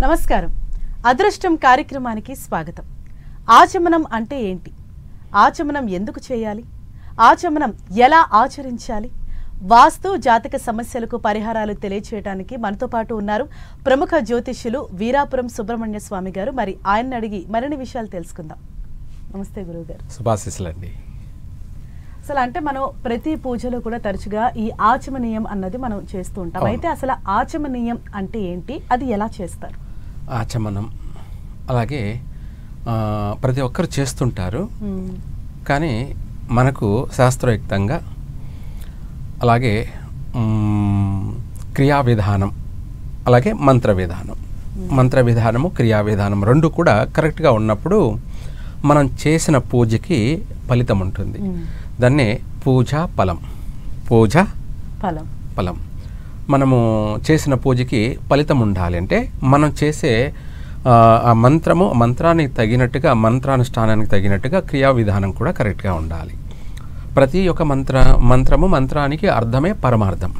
నమస్కారం. అదృష్టం కార్యక్రమానికి స్వాగతం. ఆచమనం అంటే ఏంటి? ఆచమనం ఎందుకు చేయాలి? ఆచమనం ఎలా ఆచరించాలి? వాస్తు జాతక సమస్యలకు పరిహారాలు తెలియచేయడానికి మనతో పాటు ఉన్నారు ప్రముఖ జ్యోతిష్యులు వీరాపురం సుబ్రహ్మణ్య స్వామి గారు. మరి ఆయన్ని అడిగి మరిన్ని విషయాలు తెలుసుకుందాం. నమస్తే గురువు గారు. శుభాశీస్సులండి. అసలు అంటే మనం ప్రతి పూజలో కూడా తరచుగా ఈ ఆచమనీయం అన్నది మనం చేస్తూ ఉంటాం. అయితే అసలు ఆచమనీయం అంటే ఏంటి? అది ఎలా చేస్తారు? ఆచమనం అలాగే ప్రతి ఒక్కరు చేస్తుంటారు, కానీ మనకు శాస్త్రయుక్తంగా అలాగే క్రియా విధానం అలాగే మంత్ర విధానము క్రియా విధానం రెండు కూడా కరెక్ట్గా ఉన్నప్పుడు మనం చేసిన పూజకి ఫలితం ఉంటుంది. దాన్నే పూజా ఫలం. మనము చేసిన పూజకి ఫలితం ఉండాలి అంటే మనం చేసే ఆ మంత్రానికి తగినట్టుగా మంత్రానుష్ఠానానికి తగినట్టుగా క్రియా విధానం కూడా కరెక్ట్గా ఉండాలి. ప్రతి ఒక్క మంత్రానికి అర్థమే పరమార్థం.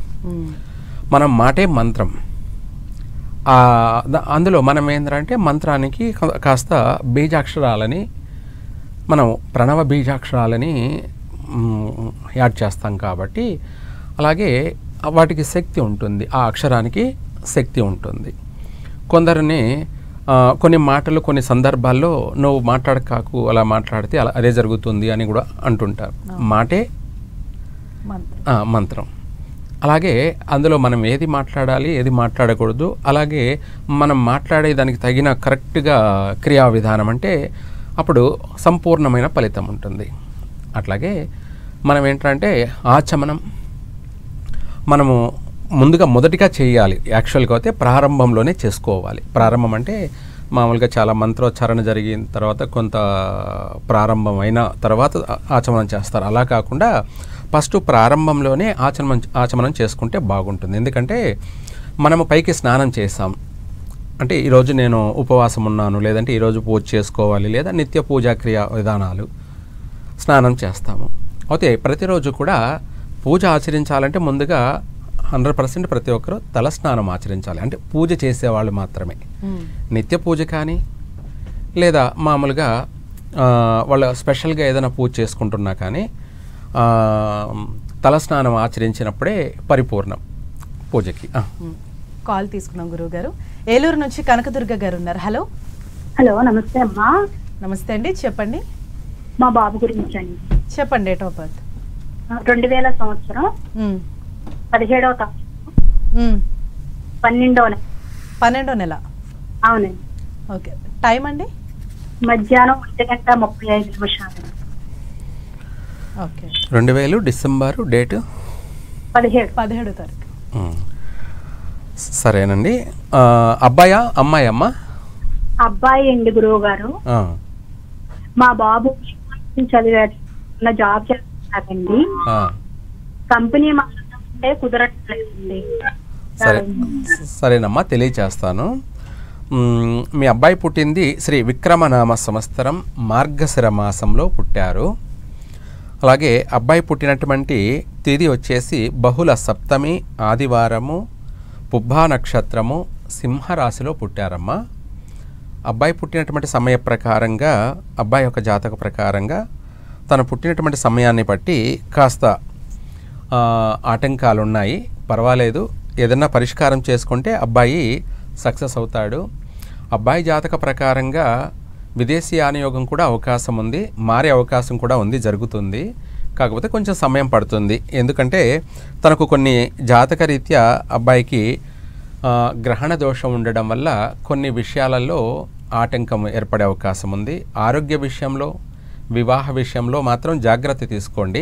మనం మాటే మంత్రం. అందులో మనం ఏంటంటే మంత్రానికి కాస్త బీజాక్షరాలని మనం ప్రణవ బీజాక్షరాలని యాడ్ చేస్తాం కాబట్టి అలాగే వాటికి శక్తి ఉంటుంది, ఆ అక్షరానికి శక్తి ఉంటుంది. కొందరిని కొన్ని మాటలు కొన్ని సందర్భాల్లో నువ్వు మాట్లాడకాకు, అలా మాట్లాడితే అలా అదే జరుగుతుంది అని కూడా అంటుంటారు. మాటే మంత్రం. అలాగే అందులో మనం ఏది మాట్లాడాలి ఏది మాట్లాడకూడదు, అలాగే మనం మాట్లాడే దానికి తగిన కరెక్ట్గా క్రియా విధానం అంటే అప్పుడు సంపూర్ణమైన ఫలితం ఉంటుంది. అట్లాగే మనం ఏంటంటే ఆచమనం మనము మొదటిగా చేయాలి. యాక్చువల్గా అయితే ప్రారంభంలోనే చేసుకోవాలి. ప్రారంభం అంటే మామూలుగా చాలా మంత్రోచ్చారణ జరిగిన తర్వాత కొంత ప్రారంభం అయిన తర్వాత ఆచమనం చేస్తారు. అలా కాకుండా ఫస్ట్ ప్రారంభంలోనే ఆచమనం చేసుకుంటే బాగుంటుంది. ఎందుకంటే మనము పైకి స్నానం చేసాం అంటే ఈరోజు నేను ఉపవాసం ఉన్నాను, లేదంటే ఈరోజు పూజ చేసుకోవాలి, లేదా నిత్య పూజా క్రియా విధానాలు స్నానం చేస్తాము. అయితే ప్రతిరోజు కూడా పూజ ఆచరించాలంటే ముందుగా 100% ప్రతి ఒక్కరూ తల స్నానం ఆచరించాలి. అంటే పూజ చేసేవాళ్ళు మాత్రమే. నిత్య పూజ కానీ లేదా మామూలుగా వాళ్ళు స్పెషల్గా ఏదైనా పూజ చేసుకుంటున్నా కానీ తల స్నానం ఆచరించినప్పుడే పరిపూర్ణం పూజకి. కాల్ తీసుకున్నాం గురువు గారు. ఏలూరు నుంచి కనకదుర్గ గారు ఉన్నారు. హలో. నమస్తే అమ్మా. నమస్తే అండి, చెప్పండి. మా బాబు గురించి అండి. చెప్పండి. డేట్ ఆఫ్ బర్త్ 2000 సంవత్సరం 17వ తారీఖు 12వ నెల. అవునండి. ఓకే. టైం అండి? మధ్యాహ్నం 1:35. ఓకే. 2000 డిసెంబరు, డేటు 17వ తారీఖు. సరేనండి. అబ్బాయా అమ్మాయి? అమ్మ అబ్బాయి అండి గురువు గారు. మా బాబు చదివాడు, జాబ్ చేస్తున్నారండి. కంపెనీ మాట్లాడుతుంటే కుదరట్లేదండి. సరేనమ్మా, తెలియచేస్తాను. మీ అబ్బాయి పుట్టింది శ్రీ విక్రమనామ సంవత్సరం మార్గశిర మాసంలో పుట్టారు. అలాగే అబ్బాయి పుట్టినటువంటి తేదీ వచ్చేసి బహుళ సప్తమి ఆదివారము, పుబ్బా నక్షత్రము, సింహరాశిలో పుట్టారమ్మా. అబ్బాయి పుట్టినటువంటి సమయ ప్రకారంగా అబ్బాయి యొక్క జాతక ప్రకారంగా తను పుట్టినటువంటి సమయాన్ని బట్టి కాస్త ఆటంకాలు ఉన్నాయి. పర్వాలేదు, ఏదన్నా పరిష్కారం చేసుకుంటే అబ్బాయి సక్సెస్ అవుతాడు. అబ్బాయి జాతక ప్రకారంగా విదేశీ యానయోగం కూడా అవకాశం ఉంది, మారే అవకాశం కూడా ఉంది, జరుగుతుంది. కాకపోతే కొంచెం సమయం పడుతుంది. ఎందుకంటే తనకు కొన్ని జాతక రీత్యా అబ్బాయికి గ్రహణ దోషం ఉండడం వల్ల కొన్ని విషయాలలో ఆటంకం ఏర్పడే అవకాశం ఉంది. ఆరోగ్య విషయంలో, వివాహ విషయంలో మాత్రం జాగ్రత్త తీసుకోండి.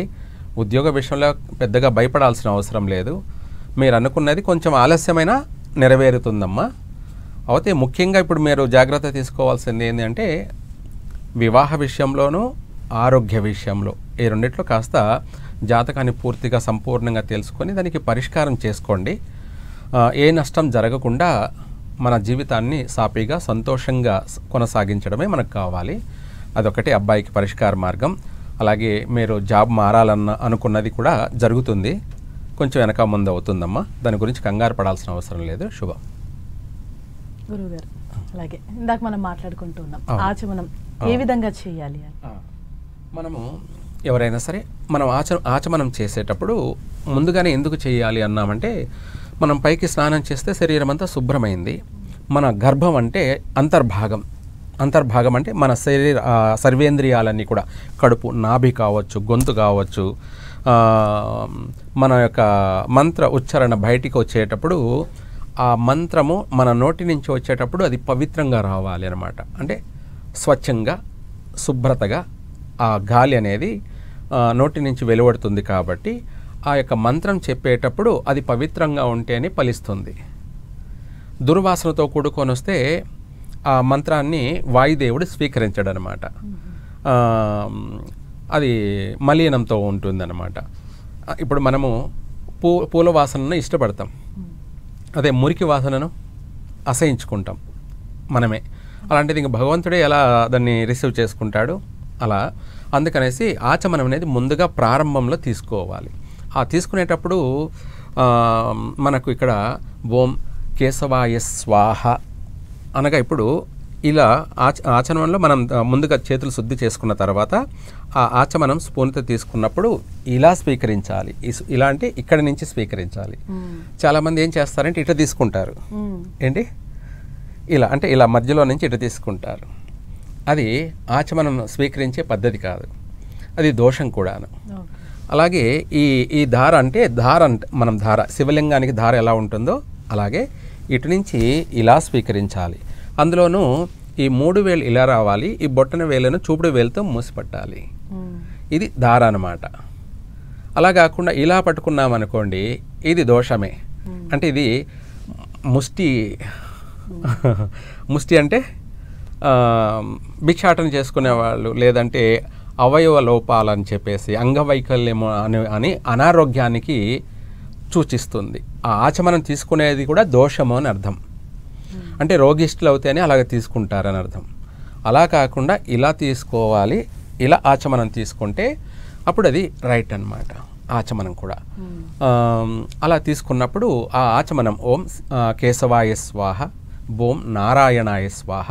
ఉద్యోగ విషయంలో పెద్దగా భయపడాల్సిన అవసరం లేదు. మీరు అనుకున్నది కొంచెం ఆలస్యమైనా నెరవేరుతుందమ్మా. అయితే ముఖ్యంగా ఇప్పుడు మీరు జాగ్రత్త తీసుకోవాల్సింది ఏంటంటే వివాహ విషయంలోనూ ఆరోగ్య విషయంలో ఈ రెండిట్లో కాస్త జాతకాన్ని పూర్తిగా సంపూర్ణంగా తెలుసుకొని దానికి పరిష్కారం చేసుకోండి. ఏ నష్టం జరగకుండా మన జీవితాన్ని సాఫీగా సంతోషంగా కొనసాగించడమే మనకు కావాలి. అదొకటి అబ్బాయికి పరిష్కార మార్గం. అలాగే మీరు జాబ్ మారాలన్న అనుకున్నది కూడా జరుగుతుంది. కొంచెం వెనక ముందు అవుతుందమ్మా, దాని గురించి కంగారు పడాల్సిన అవసరం లేదు. శుభం. గురువుగారు అలాగే ఇందాక మనం మాట్లాడుకుంటూ ఉన్నాం ఆచమనం ఏ విధంగా చేయాలి అని. మనము ఎవరైనా సరే మనం ఆచమనం చేసేటప్పుడు ముందుగానే ఎందుకు చేయాలి అన్నామంటే, మనం పైకి స్నానం చేస్తే శరీరం అంతా శుభ్రమైంది. మన గర్భం అంటే అంతర్భాగం అంటే మన సర్వేంద్రియాలన్నీ కూడా, కడుపు, నాభి కావచ్చు, గొంతు కావచ్చు, మన యొక్క మంత్ర ఉచ్చారణ బయటికి వచ్చేటప్పుడు ఆ మంత్రము మన నోటి నుంచి వచ్చేటప్పుడు అది పవిత్రంగా రావాలి అన్నమాట. అంటే స్వచ్ఛంగా, శుభ్రతగా ఆ గాలి అనేది నోటి నుంచి వెలువడుతుంది. కాబట్టి ఆ యొక్క మంత్రం చెప్పేటప్పుడు అది పవిత్రంగా ఉంటేనే ఫలిస్తుంది. దుర్వాసనతో కూడుకొని వస్తే ఆ మంత్రాన్ని వాయుదేవుడు స్వీకరించడు అనమాట. అది మలీనంతో ఉంటుందన్నమాట. ఇప్పుడు మనము పూల వాసనను ఇష్టపడతాం, అదే మురికి వాసనను అసహించుకుంటాం మనమే. అలాంటిది ఇంక భగవంతుడే ఎలా దాన్ని రిసీవ్ చేసుకుంటాడు అలా. అందుకనేసి ఆచమనం అనేది ముందుగా ప్రారంభంలో తీసుకోవాలి. ఆ తీసుకునేటప్పుడు మనకు ఇక్కడ ఓం కేశవాయ స్వాహ అనగా, ఇప్పుడు ఇలా ఆచమనంలో మనం ముందుగా చేతులు శుద్ధి చేసుకున్న తర్వాత ఆ ఆచమనం స్పూన్తో తీసుకున్నప్పుడు ఇలా స్వీకరించాలి. ఇలా అంటే ఇక్కడి నుంచి స్వీకరించాలి. చాలామంది ఏం చేస్తారంటే ఇట తీసుకుంటారు. ఏంటి ఇలా అంటే ఇలా మధ్యలో నుంచి ఇట తీసుకుంటారు. అది ఆచమనం స్వీకరించే పద్ధతి కాదు, అది దోషం కూడాను. అలాగే ఈ ధార అంటే మనం ధార, శివలింగానికి ధార ఎలా ఉంటుందో అలాగే ఇటు నుంచి ఇలా స్వీకరించాలి. అందులోనూ ఈ 3 వేలు ఇలా రావాలి, ఈ బొట్టన వేలను చూపుడు వేలుతో మూసిపట్టాలి. ఇది ధార అన్నమాట. అలా కాకుండా ఇలా పట్టుకున్నామనుకోండి, ఇది దోషమే. అంటే ఇది ముష్టి అంటే భిక్షాటన చేసుకునేవాళ్ళు, లేదంటే అవయవ లోపాలని చెప్పేసి అంగవైకల్యము అని అనారోగ్యానికి సూచిస్తుంది. ఆ ఆచమనం తీసుకునేది కూడా దోషము అని అర్థం. అంటే రోగిష్ఠులు అవుతేనే అలాగ తీసుకుంటారని అర్థం. అలా కాకుండా ఇలా తీసుకోవాలి, ఇలా ఆచమనం తీసుకుంటే అప్పుడు అది రైట్ అన్నమాట. ఆచమనం కూడా అలా తీసుకున్నప్పుడు ఆ ఆచమనం ఓం కేశవాయ స్వాహ, ఓం నారాయణాయ స్వాహ,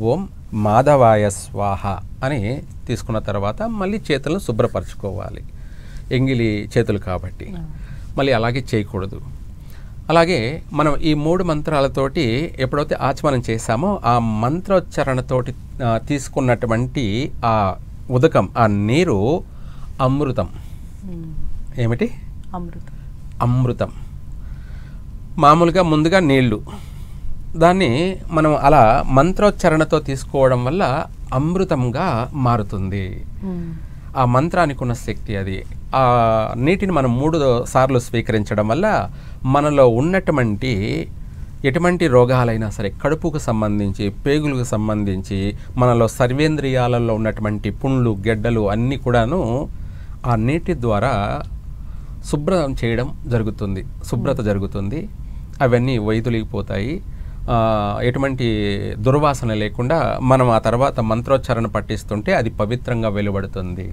ఓం మాధవాయ స్వాహ అని తీసుకున్న తర్వాత మళ్ళీ చేతులను శుభ్రపరచుకోవాలి. ఎంగిలి చేతులు కాబట్టి మళ్ళీ అలాగే చేయకూడదు. అలాగే మనం ఈ 3 మంత్రాలతోటి ఎప్పుడైతే ఆచమనం చేశామో ఆ మంత్రోచ్చారణతోటి తీసుకున్నటువంటి ఆ ఉదకం, ఆ నీరు అమృతం. ఏమిటి? అమృతం. మామూలుగా ముందుగా నీళ్లు, దాన్ని మనం అలా మంత్రోచ్చారణతో తీసుకోవడం వల్ల అమృతంగా మారుతుంది. ఆ మంత్రానికి ఉన్న శక్తి అది. ఆ నీటిని మనం 3 సార్లు స్వీకరించడం వల్ల మనలో ఉన్నటువంటి ఎటువంటి రోగాలైనా సరే, కడుపుకు సంబంధించి, పేగులకు సంబంధించి, మనలో సర్వేంద్రియాలలో ఉన్నటువంటి పుండ్లు, గెడ్డలు అన్నీ కూడాను ఆ నీటి ద్వారా శుభ్రం చేయడం జరుగుతుంది, శుభ్రత జరుగుతుంది. అవన్నీ వైదొలిగిపోతాయి. ఎటువంటి దుర్వాసన లేకుండా మనం ఆ తర్వాత మంత్రోచ్చారణ పట్టిస్తుంటే అది పవిత్రంగా వెలువడుతుంది.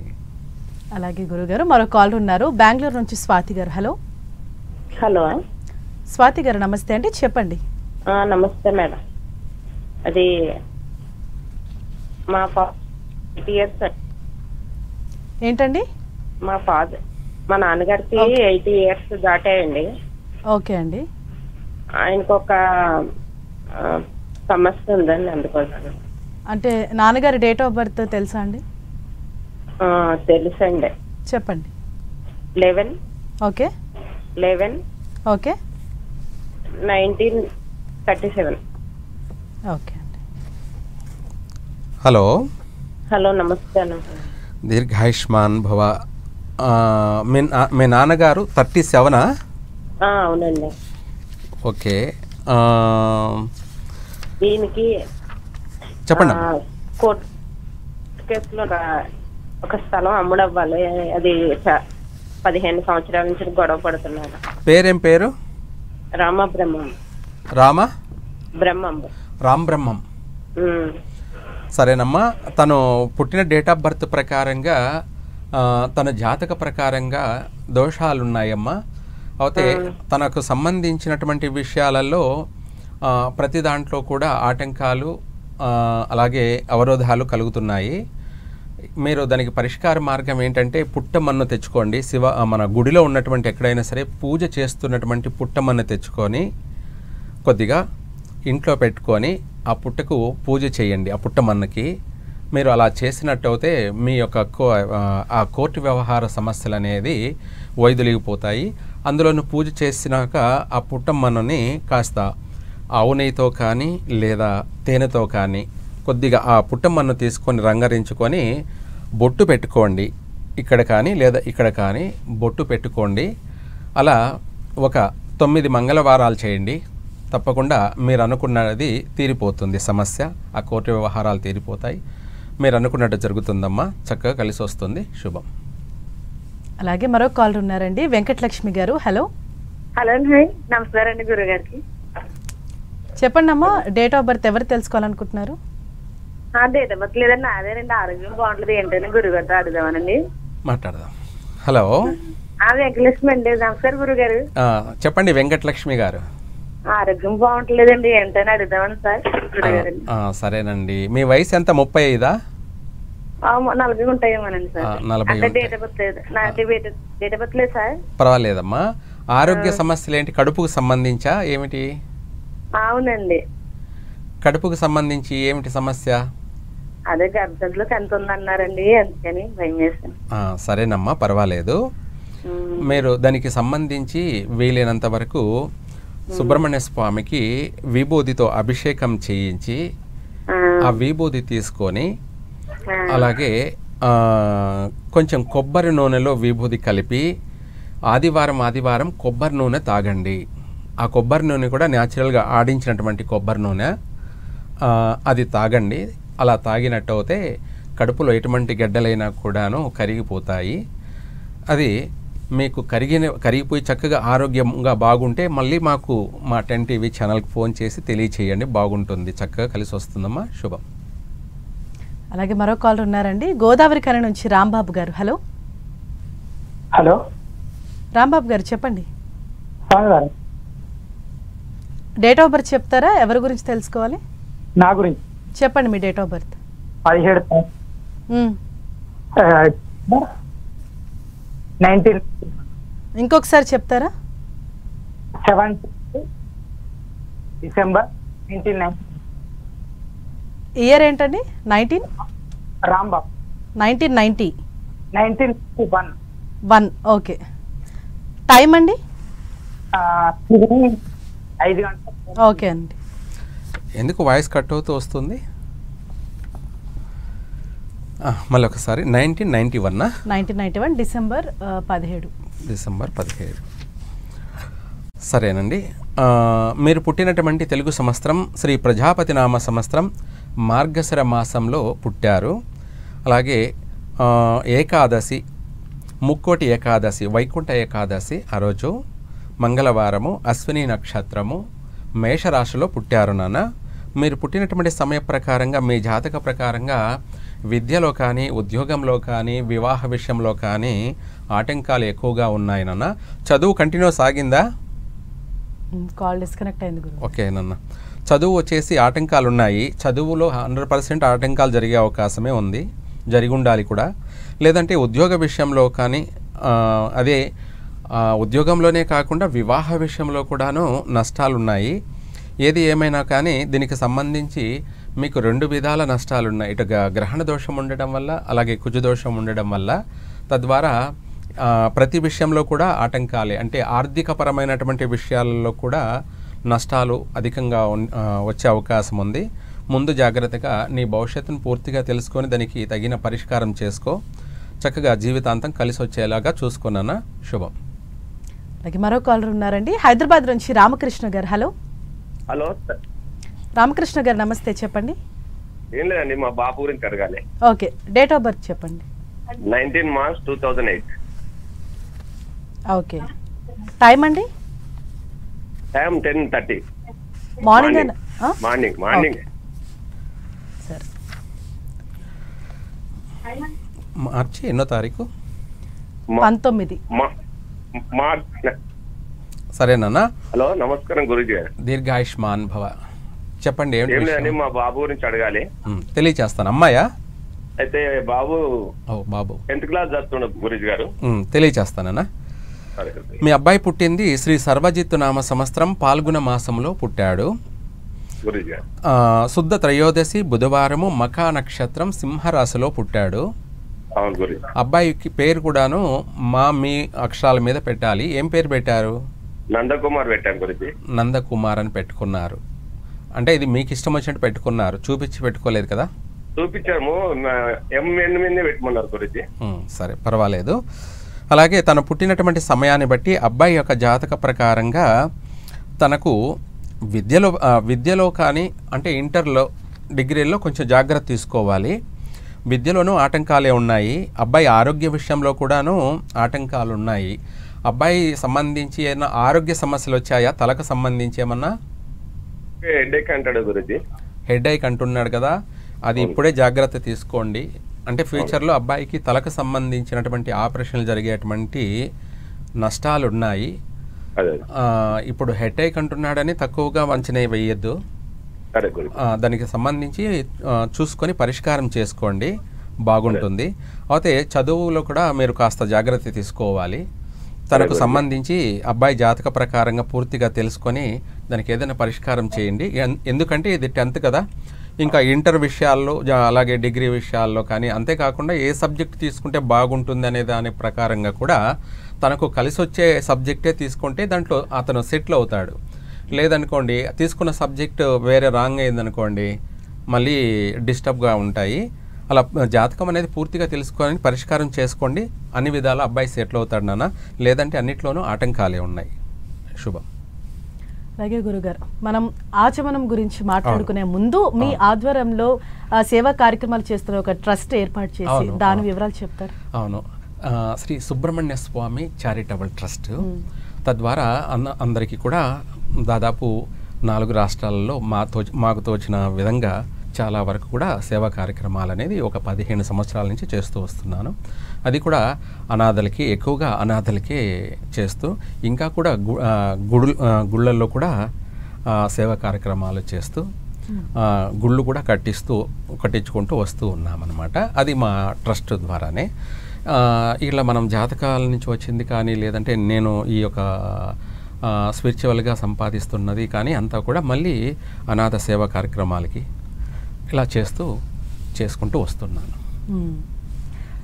అలాగే గురుగారు మరో కాల్ ఉన్నారు, బెంగళూరు నుంచి స్వాతి గారు. హలో. హలో స్వాతి గారు నమస్తే అండి, చెప్పండి. నమస్తే మేడం. అది మా ఇయర్స్ ఏంటండి? మా నాన్నగారికి 80 years దాటాయండి. ఓకే అండి. ఆయనకు ఒక సమస్య ఉందండి, అందుకోసం. అంటే నాన్నగారి డేట్ ఆఫ్ బర్త్ తెలుసా అండి? తెలుసండి. చెప్పండి. 11 ఓకే 11 ఓకే 1937. ఓకే అండి. హలో. హలో నమస్తే. దీర్ఘాయుష్మాన్ భవ. మీ నాన్నగారు 37ఆ? అవునండి. ఓకే, దీనికి చెప్పండి. కోర్టు కేసులో ఒక స్థలం అమ్ముడవ్వాలి, అది 15 సంవత్సరాల నుంచి గొడవ పడుతున్నాడు. పేరేం పేరు? రామబ్రహ్మం. రామ్ బ్రహ్మం. సరేనమ్మా, తను పుట్టిన డేట్ ఆఫ్ బర్త్ ప్రకారంగా తన జాతక ప్రకారంగా దోషాలు ఉన్నాయమ్మా. అయితే తనకు సంబంధించినటువంటి విషయాలలో ప్రతి దాంట్లో కూడా ఆటంకాలు అలాగే అవరోధాలు కలుగుతున్నాయి. మీరు దానికి పరిష్కార మార్గం ఏంటంటే పుట్టమన్ను తెచ్చుకోండి. మన గుడిలో ఉన్నటువంటి ఎక్కడైనా సరే పూజ చేస్తున్నటువంటి పుట్టమన్ను తెచ్చుకొని కొద్దిగా ఇంట్లో పెట్టుకొని ఆ పుట్టకు పూజ చేయండి. ఆ పుట్టమన్నకి మీరు అలా చేసినట్టయితే మీ యొక్క ఆ కోర్టు వ్యవహార సమస్యలు అనేది వైదొలిగిపోతాయి. అందులోనూ పూజ చేసినాక ఆ పుట్టమన్నని కాస్త ఆవు నెయ్యితో కానీ లేదా తేనెతో కానీ కొద్దిగా ఆ పుట్టమన్ను తీసుకొని రంగరించుకొని బొట్టు పెట్టుకోండి. ఇక్కడ కానీ లేదా ఇక్కడ కానీ బొట్టు పెట్టుకోండి. అలా ఒక 9 మంగళవారాలు చేయండి. తప్పకుండా మీరు అనుకున్నది తీరిపోతుంది సమస్య. ఆ కోర్టు వ్యవహారాలు తీరిపోతాయి. మీరు అనుకున్నట్టు జరుగుతుందమ్మా. చక్కగా కలిసి వస్తుంది. శుభం. అలాగే మరో కాల్ ఉన్నారండి, వెంకటలక్ష్మి గారు. హలో. హలో అండి, నమస్కారం అండి గురుగారికి. చెప్పండి అమ్మా, డేట్ ఆఫ్ బర్త్ ఎవరు తెలుసుకోవాలనుకుంటున్నారు? డేట్ ఆఫ్ బర్త్ లేదండి, అదేనండి. ఆరోగ్యం బాగుంటుంది ఏంటని గురుగారితో అడుగుదామనండి. మాట్లాడదాం. హలో. వెంకటలక్ష్మి అండి. నమస్కారం గురుగారు. చెప్పండి వెంకటలక్ష్మి గారు. ఆరోగ్యం బాగుంటలేదండి ఏంటని అడుగుదామని సార్ గురుగారు. సరేనండి. మీ వయసు ఎంత? 35? 40 ఉంటాయేమోనండి సార్. 40. డేట్ ఆఫ్ బర్త్ లేదు, డేట్ ఆఫ్ బర్త్ లేదు సార్. పర్వాలేదమ్మా. ఆరోగ్య సమస్యలు ఏంటి? కడుపుకు సంబంధించా ఏమిటి? అవునండి. కడుపుకు సంబంధించి ఏమిటి సమస్య? అదే గర్భంలోకి ఎంత ఉందన్నారండి, అందుకని భయం వేసాను. సరేనమ్మా, పర్వాలేదు. మీరు దానికి సంబంధించి వీలైనంత వరకు సుబ్రహ్మణ్య స్వామికి విభూతితో అభిషేకం చేయించి ఆ విభూతి తీసుకొని అలాగే కొంచెం కొబ్బరి నూనెలో విభూతి కలిపి ఆదివారం కొబ్బరి నూనె తాగండి. ఆ కొబ్బరి నూనె కూడా న్యాచురల్గా ఆడించినటువంటి కొబ్బరి నూనె, అది తాగండి. అలా తాగినట్టు అయితే కడుపులో ఎటువంటి గడ్డలైనా కూడాను కరిగిపోతాయి. అది మీకు కరిగిపోయి చక్కగా ఆరోగ్యంగా బాగుంటే మళ్ళీ మాకు మా 10 టీవీ ఛానల్కి ఫోన్ చేసి తెలియచేయండి. బాగుంటుంది, చక్కగా కలిసి వస్తుందమ్మా. శుభం. అలాగే మరో కాల్ ఉన్నారండి, గోదావరి కని నుంచి రాంబాబు గారు. హలో. హలో రాంబాబు గారు చెప్పండి. డేట్ ఆఫ్ బర్త్ చెప్తారా? ఎవరి గురించి తెలుసుకోవాలి? నా గురించి చెప్పండి. మీ డేట్ ఆఫ్ బర్త్? 17 19 ఇంకొకసారి చెప్తారా? 7 డిసెంబర్ 1990. ఇయర్ ఏంటండి? 19 రాంబాబు 1990. 1991. ఓకే. టైం అండి? 5 గంటలు. ఓకే అండి. ఎందుకు వాయిస్ కట్ అవుతూ వస్తుంది? మళ్ళీ ఒకసారి. 1991. 1991 డిసెంబర్ 17. డిసెంబర్ 17. సరేనండి. మీరు పుట్టినటువంటి తెలుగు సంవత్సరం శ్రీ ప్రజాపతి నామ సంవత్సరం మార్గశిర మాసంలో పుట్టారు. అలాగే ఏకాదశి, ముక్కోటి ఏకాదశి, వైకుంఠ ఏకాదశి ఆ రోజు మంగళవారము, అశ్విని నక్షత్రము, మేషరాశిలో పుట్టారు నాన్న. మీరు పుట్టినటువంటి సమయ ప్రకారంగా మీ జాతక ప్రకారంగా విద్యలో కానీ ఉద్యోగంలో కానీ వివాహ విషయంలో కానీ ఆటంకాలు ఎక్కువగా ఉన్నాయి నాన్న. చదువు కంటిన్యూ సాగిందా? కాల్ డిస్కనెక్ట్ అయింది గురు. ఓకే నాన్న. చదువు వచ్చేసి ఆటంకాలు ఉన్నాయి. చదువులో 100% ఆటంకాలు జరిగే అవకాశమే ఉంది, జరిగి ఉండాలి కూడా. లేదంటే ఉద్యోగ విషయంలో కానీ అదే ఉద్యోగంలోనే కాకుండా వివాహ విషయంలో కూడాను నష్టాలు ఉన్నాయి. ఏది ఏమైనా కానీ దీనికి సంబంధించి మీకు 2 విధాల నష్టాలు ఉన్నాయి. ఇటు గ్రహణ దోషం ఉండడం వల్ల, అలాగే కుజదోషం ఉండడం వల్ల, తద్వారా ప్రతి విషయంలో కూడా ఆటంకాలే. అంటే ఆర్థికపరమైనటువంటి విషయాలలో కూడా నష్టాలు అధికంగా వచ్చే అవకాశం ఉంది. ముందు జాగ్రత్తగా నీ భవిష్యత్తును పూర్తిగా తెలుసుకొని దానికి తగిన పరిష్కారం చేసుకో. చక్కగా జీవితాంతం కలిసి వచ్చేలాగా చూసుకున్నానా. శుభం. అలాగే మరో కాలర్ ఉన్నారండి, హైదరాబాద్ నుంచి రామకృష్ణ గారు. హలో. హలో రామకృష్ణ గారు నమస్తే, చెప్పండి. ఏం లేదండి, మా బాబు గురించి అడగాలి. ఓకే. డేట్ ఆఫ్ బర్త్ చెప్పండి. 19 మార్చ్ 2008. ఓకే. టైం అండి? Time 10:30 morning. మార్నింగ్. సరే. మార్చి ఎన్నో తారీఖు? 19 మార్చ్ సరేనా? హలో, నమస్కారం గురుజీ. దీర్ఘాయుష్మాన్ భవ. చెప్పండి. ఏం లేదండి, మా బాబు గురించి అడగాలి. తెలియచేస్తాను. అమ్మాయా? అయితే బాబు బాబు 10th క్లాస్ చదువుతున్నాడు గురుజీ గారు. తెలియచేస్తానన్నా. మీ అబ్బాయి పుట్టింది శ్రీ సర్వజిత్తు నామ సంవత్సరం పాల్గొన మాసంలో పుట్టాడు. శుద్ధ త్రయోదశి బుధవారము మఖా నక్షత్రం సింహరాశిలో పుట్టాడు. అబ్బాయికి పేరు కూడాను మీ అక్షరాల మీద పెట్టాలి. ఏం పేరు పెట్టారు? నందకుమార్ పెట్టాను గురుజీ. నందకుమార్ అని పెట్టుకున్నారు. అంటే ఇది మీకు ఇష్టం వచ్చినట్టు పెట్టుకున్నారు, చూపించి పెట్టుకోలేదు కదా? చూపించాము, పెట్టమన్నారు గురుజీ. సరే, పర్వాలేదు. అలాగే తను పుట్టినటువంటి సమయాన్ని బట్టి అబ్బాయి యొక్క జాతక ప్రకారంగా తనకు విద్యలో కానీ అంటే ఇంటర్లో డిగ్రీల్లో కొంచెం జాగ్రత్త తీసుకోవాలి. విద్యలోనూ ఆటంకాలే ఉన్నాయి. అబ్బాయి ఆరోగ్య విషయంలో కూడాను ఆటంకాలు ఉన్నాయి. అబ్బాయి సంబంధించి ఏమైనా ఆరోగ్య సమస్యలు వచ్చాయా? తలకు సంబంధించి ఏమన్నా? హెడేక్ అంటాడు గురుజీ. హెడేక్ అంటున్నాడు కదా, అది ఇప్పుడే జాగ్రత్త తీసుకోండి. అంటే ఫ్యూచర్లో అబ్బాయికి తలకు సంబంధించినటువంటి ఆపరేషన్లు జరిగేటువంటి నష్టాలు ఉన్నాయి. ఇప్పుడు హెడేక్ అంటున్నాడని తక్కువగా అంచనా వేయద్దు. దానికి సంబంధించి చూసుకొని పరిష్కారం చేసుకోండి, బాగుంటుంది. అయితే చదువులో కూడా మీరు కాస్త జాగ్రత్త తీసుకోవాలి. తనకు సంబంధించి అబ్బాయి జాతక ప్రకారంగా పూర్తిగా తెలుసుకొని దానికి ఏదైనా పరిష్కారం చేయండి. ఎందుకంటే ఇది 10th కదా, ఇంకా ఇంటర్ విషయాల్లో అలాగే డిగ్రీ విషయాల్లో కానీ, అంతేకాకుండా ఏ సబ్జెక్ట్ తీసుకుంటే బాగుంటుంది అనే దాని ప్రకారంగా కూడా తనకు కలిసి వచ్చే సబ్జెక్టే తీసుకుంటే దాంట్లో అతను సెటిల్ అవుతాడు. లేదనుకోండి తీసుకున్న సబ్జెక్ట్ వేరే రాంగ్ అయిందనుకోండి మళ్ళీ డిస్టర్బ్గా ఉంటాయి. అలా జాతకం అనేది పూర్తిగా తెలుసుకొని పరిష్కారం చేసుకోండి. అన్ని విధాలు అబ్బాయి సెటిల్ అవుతాడు నాన్న. లేదంటే అన్నిట్లోనూ ఆటంకాలే ఉన్నాయి. శుభం. అలాగే గురుగారు, మనం ఆచమనం గురించి మాట్లాడుకునే ముందు మీ ఆధ్వర్యంలో సేవా కార్యక్రమాలు చేస్తున్న ఒక ట్రస్ట్ ఏర్పాటు చేసి దాని వివరాలు చెప్తారు. అవును, శ్రీ సుబ్రహ్మణ్య స్వామి చారిటబుల్ ట్రస్ట్. తద్వారా అందరికీ కూడా దాదాపు 4 రాష్ట్రాలలో మాకు తోచిన విధంగా చాలా వరకు కూడా సేవా కార్యక్రమాలు అనేది ఒక 15 సంవత్సరాల నుంచి చేస్తూ వస్తున్నాను. అది కూడా అనాథలకి, ఎక్కువగా అనాథలకే చేస్తూ, ఇంకా కూడా గుళ్ళల్లో కూడా సేవా కార్యక్రమాలు చేస్తూ గుళ్ళు కూడా కట్టించుకుంటూ వస్తూ ఉన్నామన్నమాట. అది మా ట్రస్ట్ ద్వారానే. ఇలా మనం జాతకాల నుంచి వచ్చింది కానీ, లేదంటే నేను ఈ యొక్క స్పిరిచువల్గా సంపాదిస్తున్నది కానీ అంతా కూడా మళ్ళీ అనాథ సేవా కార్యక్రమాలకి ఇలా చేసుకుంటూ వస్తున్నాను.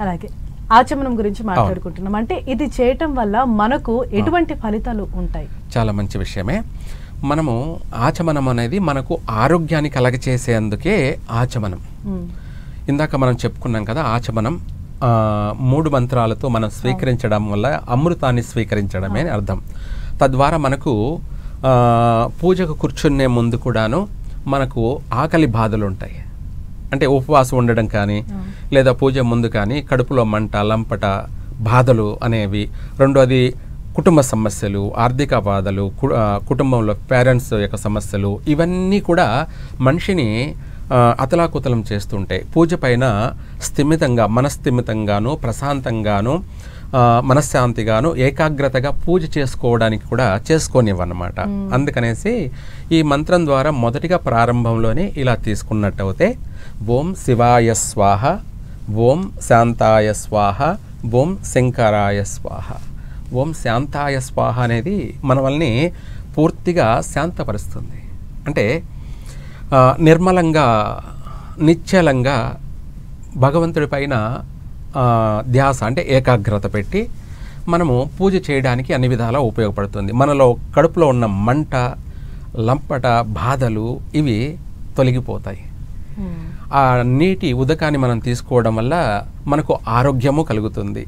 అలాగే ఆచమనం గురించి మాట్లాడుకుంటున్నాం. అంటే ఇది చేయటం వల్ల మనకు ఎటువంటి ఫలితాలు ఉంటాయి? చాలా మంచి విషయమే. మనము ఆచమనం అనేది మనకు ఆరోగ్యాన్ని కలగచేసేందుకే ఆచమనం. ఇందాక మనం చెప్పుకున్నాం కదా, ఆచమనం 3 మంత్రాలతో మనం స్వీకరించడం వల్ల అమృతాన్ని స్వీకరించడమే అని అర్థం. తద్వారా మనకు పూజకు కూర్చునే ముందు కూడాను మనకు ఆకలి బాధలు ఉంటాయి. అంటే ఉపవాసం ఉండడం కానీ, లేదా పూజ ముందు కానీ కడుపులో మంట, లంపట బాధలు అనేవి. రెండోది కుటుంబ సమస్యలు, ఆర్థిక బాధలు, కుటుంబంలో పేరెంట్స్ యొక్క సమస్యలు, ఇవన్నీ కూడా మనిషిని అతలాకుతలం చేస్తుంటాయి. పూజ పైన మనస్థిమితంగాను, ప్రశాంతంగాను, మనశ్శాంతిగాను, ఏకాగ్రతగా పూజ చేసుకోవడానికి కూడా చేసుకోనివ్వన్నమాట. అందుకనేసి ఈ మంత్రం ద్వారా మొదటిగా ప్రారంభంలోనే ఇలా తీసుకున్నట్టయితే ఓం శివాయ స్వాహ, ఓం శాంతాయ స్వాహ, ఓం శంకరాయ స్వాహ. ఓం శాంతాయ స్వాహ అనేది మనల్ని పూర్తిగా శాంతపరుస్తుంది. అంటే నిర్మలంగా, నిశ్చలంగా భగవంతుడి పైన ధ్యాస అంటే ఏకాగ్రత పెట్టి మనము పూజ చేయడానికి అన్ని విధాలా ఉపయోగపడుతుంది. మనలో కడుపులో ఉన్న మంట, లంపట, బాధలు ఇవి తొలగిపోతాయి. ఆ నీటి ఉదకాన్ని మనం తీసుకోవడం వల్ల మనకు ఆరోగ్యము కలుగుతుంది.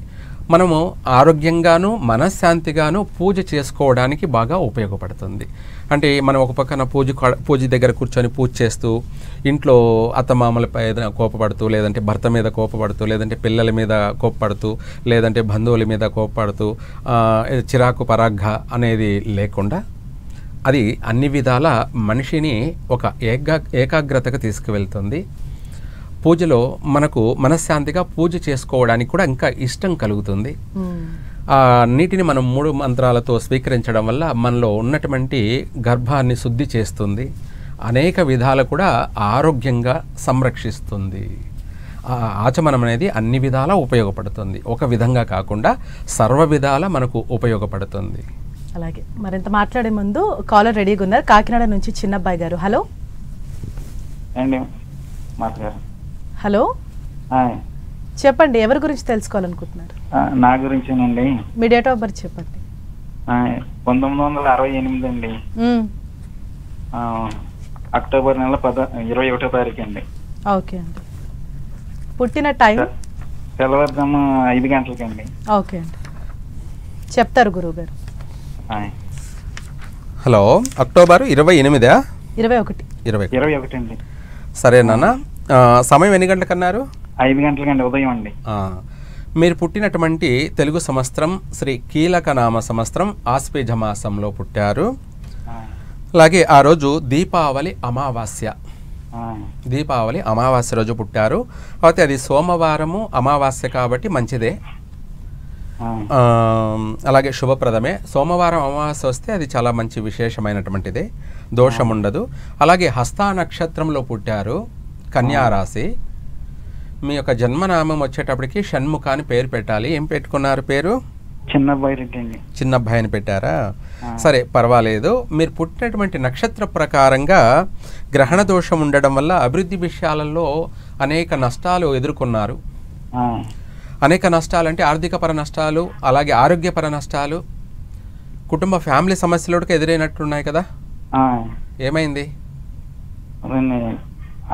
మనము ఆరోగ్యంగాను, మనశ్శాంతిగాను పూజ చేసుకోవడానికి బాగా ఉపయోగపడుతుంది. అంటే మనం ఒక పక్కన పూజ దగ్గర కూర్చొని పూజ చేస్తూ ఇంట్లో అత్తమామలపై కోపపడుతూ, లేదంటే భర్త మీద కోపపడుతూ, లేదంటే పిల్లల మీద కోపపడుతూ, లేదంటే బంధువుల మీద కోపపడుతూ చిరాకు పరాగ్గ అనేది లేకుండా అది అన్ని విధాల మనిషిని ఒక ఏకాగ్రతకు తీసుకువెళ్తుంది. పూజలో మనకు మనశ్శాంతిగా పూజ చేసుకోవడానికి కూడా ఇంకా ఇష్టం కలుగుతుంది. ఆ నీటిని మనం 3 మంత్రాలతో స్వీకరించడం వల్ల మనలో ఉన్నటువంటి గర్భాన్ని శుద్ధి చేస్తుంది, అనేక విధాలు కూడా ఆరోగ్యంగా సంరక్షిస్తుంది. ఆ ఆచమనం అనేది అన్ని విధాలా ఉపయోగపడుతుంది, ఒక విధంగా కాకుండా సర్వ విధాల మనకు ఉపయోగపడుతుంది. అలాగే మరింత మాట్లాడే ముందు కాలర్ రెడీగా ఉన్నారు. కాకినాడ నుంచి చిన్నబ్బాయి గారు. హలో అండి మాట్లాడారు. హలో చెప్పండి, ఎవరి గురించి తెలుసుకోవాలనుకుంటున్నారు? నా గురించేనండి. మీ డేట్ ఆఫ్ బర్త్ చెప్పండి. 1968 అండి. అక్టోబర్ నెల 21వ తారీఖు అండి. ఓకే అండి. పుట్టిన టైం? తెల్లవారుజాము 5 గంటలకండి. ఓకే అండి, చెప్తారు గురువు గారు. హలో, అక్టోబర్ 28 21 అండి. సరే నాన్న, సమయం ఎన్ని గంటలకన్నారు? 5 గంటలకండి, ఉదయం అండి. మీరు పుట్టినటువంటి తెలుగు సంవత్సరం శ్రీ కీలకనామ సంవత్సరం ఆశ్వేజ మాసంలో పుట్టారు. అలాగే ఆ రోజు దీపావళి అమావాస్య, దీపావళి అమావాస్య రోజు పుట్టారు. అయితే అది సోమవారము అమావాస్య కాబట్టి మంచిదే, అలాగే శుభప్రదమే. సోమవారం అమావాస్య వస్తే అది చాలా మంచి విశేషమైనటువంటిదే, దోషం ఉండదు. అలాగే హస్తా నక్షత్రంలో పుట్టారు, కన్యారాశి. మీ యొక్క జన్మనామం వచ్చేటప్పటికి షణ్ముఖ అని పేరు పెట్టాలి. ఏం పెట్టుకున్నారు పేరు? చిన్నబ్బాయి రెడ్డి అండి. చిన్నబ్బాయి అని పెట్టారా? సరే, పర్వాలేదు. మీరు పుట్టినటువంటి నక్షత్ర ప్రకారంగా గ్రహణ దోషం ఉండడం వల్ల అభివృద్ధి విషయాలలో అనేక నష్టాలు ఎదుర్కొన్నారు. అనేక నష్టాలు అంటే ఆర్థికపర నష్టాలు, అలాగే ఆరోగ్యపర నష్టాలు, కుటుంబ ఫ్యామిలీ సమస్యలు కూడా ఎదురైనట్టున్నాయి కదా. ఏమైంది?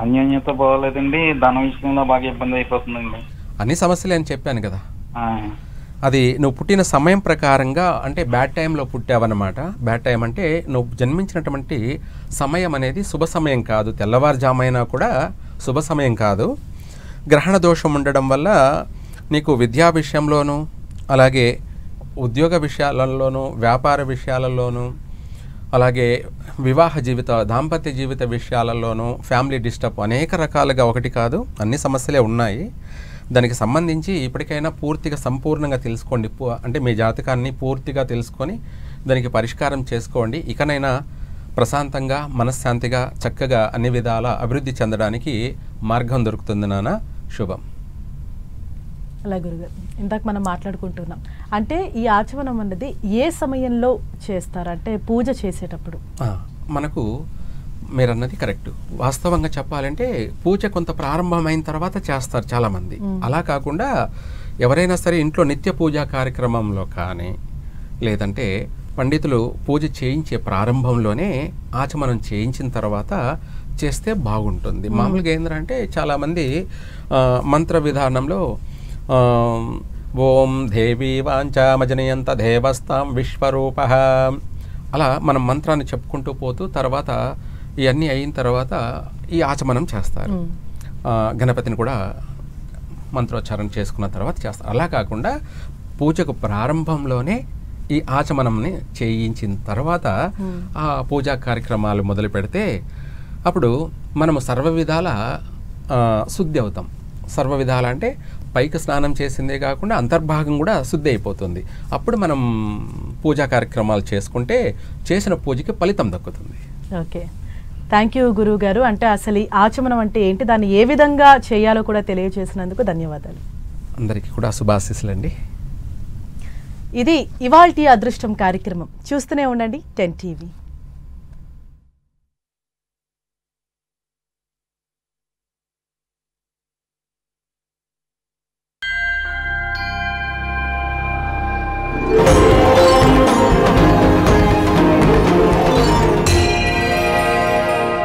అన్యోన్యత బాగోలేదండి, ధన విషయంలో బాగా ఇబ్బంది అయిపోతుందండి. అన్ని సమస్యలు అని చెప్పాను కదా. అది నువ్వు పుట్టిన సమయం ప్రకారంగా అంటే బ్యాడ్ టైంలో పుట్టావన్నమాట. బ్యాడ్ టైం అంటే నువ్వు జన్మించినటువంటి సమయం అనేది శుభ సమయం కాదు, తెల్లవారుజామైనా కూడా శుభ సమయం కాదు. గ్రహణ దోషం ఉండడం వల్ల నీకు విద్యా విషయంలోనూ, అలాగే ఉద్యోగ విషయాలలోనూ, వ్యాపార విషయాలలోనూ, అలాగే వివాహ జీవిత దాంపత్య జీవిత విషయాలలోనూ ఫ్యామిలీ డిస్టర్బ్ అనేక రకాలుగా, ఒకటి కాదు అన్ని సమస్యలే ఉన్నాయి. దానికి సంబంధించి ఇప్పటికైనా పూర్తిగా సంపూర్ణంగా తెలుసుకోండి. అంటే మీ జాతకాన్ని పూర్తిగా తెలుసుకొని దానికి పరిష్కారం చేసుకోండి. ఇకనైనా ప్రశాంతంగా, మనశ్శాంతిగా, చక్కగా అన్ని విధాల అభివృద్ధి చెందడానికి మార్గం దొరుకుతుంది నాన్న. శుభం. అలా గురుగారు, ఇందాక మనం మాట్లాడుకుంటున్నాం అంటే ఈ ఆచమనం అన్నది ఏ సమయంలో చేస్తారు? అంటే పూజ చేసేటప్పుడు మనకు మీరన్నది కరెక్ట్. వాస్తవంగా చెప్పాలంటే పూజ కొంత ప్రారంభమైన తర్వాత చేస్తారు చాలామంది. అలా కాకుండా ఎవరైనా సరే ఇంట్లో నిత్య పూజా కార్యక్రమంలో కానీ, లేదంటే పండితులు పూజ చేయించే ప్రారంభంలోనే ఆచమనం చేయించిన తర్వాత చేస్తే బాగుంటుంది. మామూలుగా ఏంటంటే చాలామంది మంత్ర విధానంలో ఓం దేవీ వాంఛామజనయంత దేవస్తాం విశ్వరూప అలా మనం మంత్రాన్ని చెప్పుకుంటూ పోతూ తర్వాత ఇవన్నీ అయిన తర్వాత ఈ ఆచమనం చేస్తారు. గణపతిని కూడా మంత్రోచ్చారణ చేసుకున్న తర్వాత చేస్తారు. అలా కాకుండా పూజకు ప్రారంభంలోనే ఈ ఆచమనంని చేయించిన తర్వాత ఆ పూజా కార్యక్రమాలు మొదలు పెడితే అప్పుడు మనము సర్వ విధాల శుద్ధి అవుతాం. సర్వ విధాల అంటే పైకి స్నానం చేసిందే కాకుండా అంతర్భాగం కూడా శుద్ధి అయిపోతుంది. అప్పుడు మనం పూజా కార్యక్రమాలు చేసుకుంటే చేసిన పూజకి ఫలితం దక్కుతుంది. ఓకే, థ్యాంక్ యూ గురువు గారు. అంటే అసలు ఈ ఆచమనం అంటే ఏంటి, దాన్ని ఏ విధంగా చేయాలో కూడా తెలియజేసినందుకు ధన్యవాదాలు. అందరికీ కూడా శుభాశీస్సులండి. ఇది ఇవాల్టి అదృష్టం కార్యక్రమం. చూస్తూనే ఉండండి 10 TV.